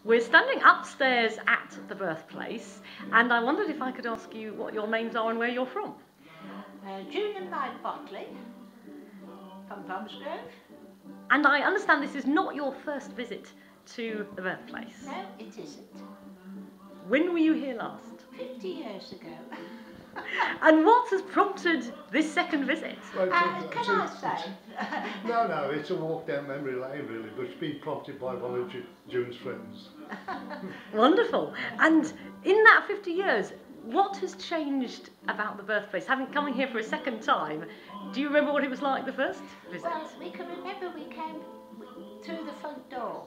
We're standing upstairs at the Birthplace, and I wondered if I could ask you what your names are and where you're from. June and Mike Botley from Bromsgrove. And I understand this is not your first visit to the Birthplace. No, it isn't. When were you here last? 50 years ago. And what has prompted this second visit? Can I say? No, it's a walk down memory lane really, but it's been prompted by one of June's friends. Wonderful. And in that 50 years, what has changed about the Birthplace? Having coming here for a second time, do you remember what it was like the first visit? Well, we can remember we came through the front door.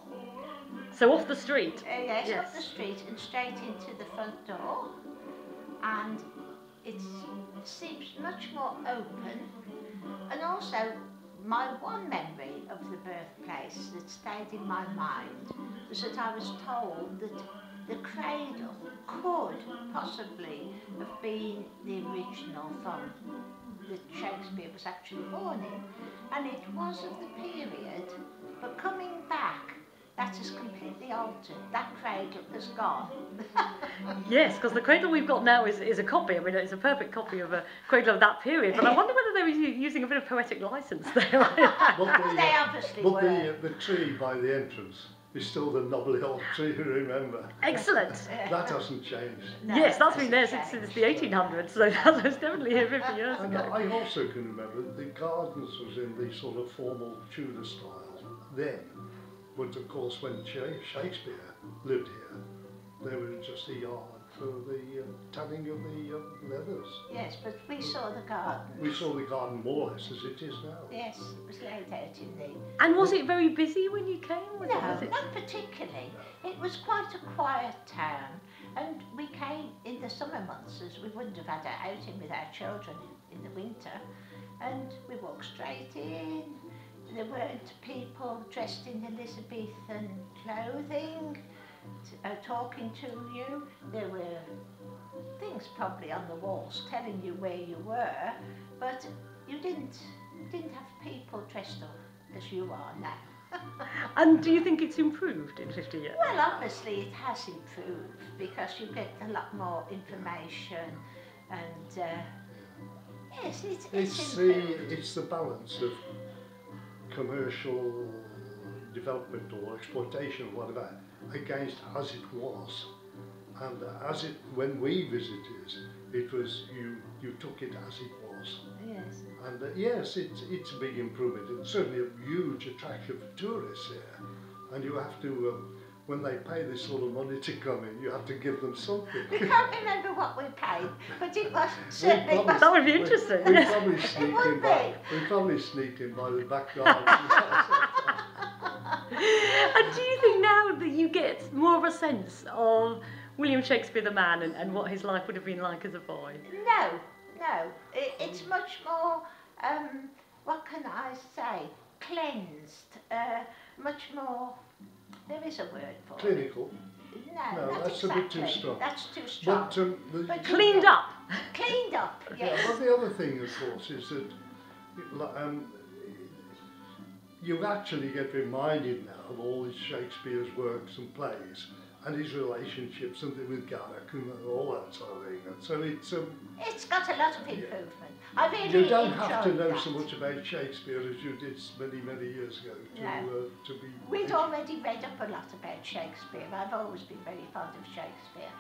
So off the street? Yes, off the street and straight into the front door. And it seems much more open. And also, my one memory of the Birthplace that stayed in my mind was that I was told that the cradle could possibly have been the original from that Shakespeare was actually born in. And it was of the period, but coming back, that is completely altered. That cradle has gone. Yes, because the cradle we've got now is a copy. I mean, it's a perfect copy of a cradle of that period. But I wonder whether they were using a bit of poetic license there. They obviously were. The tree by the entrance is still the knobbly old tree, remember? Excellent. That hasn't changed. No, yes, that's been there since the 1800s, so that was definitely here 50 years and ago. I also can remember the gardens was in the sort of formal Tudor style then. But of course, when Shakespeare lived here, there was just a yard for the tanning of the leathers. Yes, but we saw the garden. We saw the garden more or less as it is now. Yes, it was laid out in the... And was it very busy when you came? No, not particularly. It was quite a quiet town, and we came in the summer months, as we wouldn't have had our outing with our children in the winter, and we walked straight in. There weren't people dressed in Elizabethan clothing talking to you. There were things probably on the walls telling you where you were, but you didn't have people dressed up as you are now. And do you think it's improved in 50 years? Well, obviously it has improved because you get a lot more information and yes, it's improved. It's the balance of commercial development or exploitation or whatever against as it was, and when we visited it was you took it as it was. Yes. And yes, it's a big improvement. It's certainly a huge attraction for tourists here, and you have to when they pay this sort of money to come in, you have to give them something. We can't remember what we paid, but it was certainly... That would be interesting. We probably sneaked in by the back garden. And do you think now that you get more of a sense of William Shakespeare the man and what his life would have been like as a boy? No. It's much more, what can I say, cleansed, much more... There is a word for it. Clinical? No, not that's exactly. A bit too strong. That's too strong. But cleaned up. Cleaned up, yes. Yeah, well, the other thing, of course, is that you actually get reminded now of all Shakespeare's works and plays and his relationships with Garrick and all that sort of thing. And so it's got a lot of improvement. I really you don't have to know that. So much about Shakespeare as you did many years ago to be... We'd already read up a lot about Shakespeare. I've always been very fond of Shakespeare.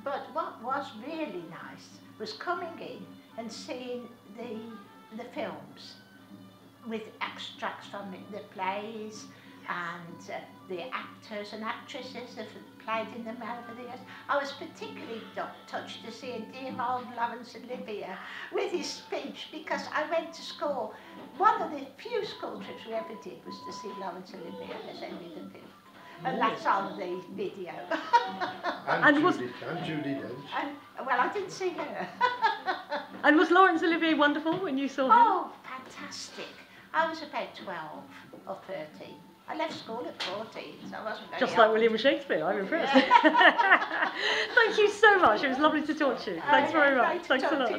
But what was really nice was coming in and seeing the films with extracts from the plays and the actors and actresses that have played in them over the years. I was particularly touched to see dear old Laurence Olivier with his speech, because I went to school. One of the few school trips we ever did was to see Laurence Olivier as Henry V. And that's on the video. and Judi Dench. Well, I didn't see her. And was Laurence Olivier wonderful when you saw him? Oh, fantastic. I was about 12 or 13. I left school at 14, so I wasn't very Just like William Shakespeare, I'm impressed. Thank you so much. It was lovely to talk to you. Thanks very much. Thanks a lot.